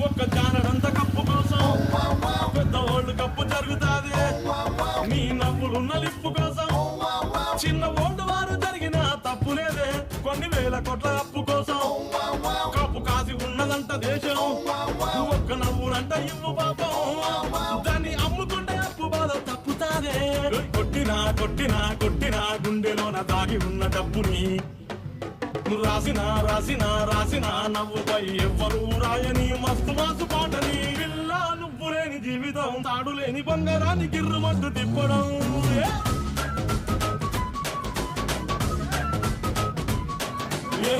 ఒక్క జానడంత కప్పు కోసం పెద్ద ఓల్డ్ కప్పు జరుగుతాది నీ నవ్వులున్న లిప్పు కోసం చిన్న ఓల్డ్ వారు జరిగిన తప్పు లేదే కొన్ని వేల కోట్ల అప్పు కోసం కప్పు కాసి ఉన్నదంట దేశం ఒక్క నవ్వులంట ఇవ్వు పాపం దాన్ని అమ్ముకుంటే అప్పు బాధ తప్పుతాదే కొట్టినా కొట్టినా కొట్టినా గుండెలోన దాగి ఉన్న డబ్బుని రాసిన రాసిన రాసిన నవ్వుపై ఎవ్వరూ రాయని మస్తు మాసు పాటని పిల్ల నువ్వు లేని జీవితం తాడు లేని బంగారాన్ని గిర్రుమట్టు తిప్పడం ఏ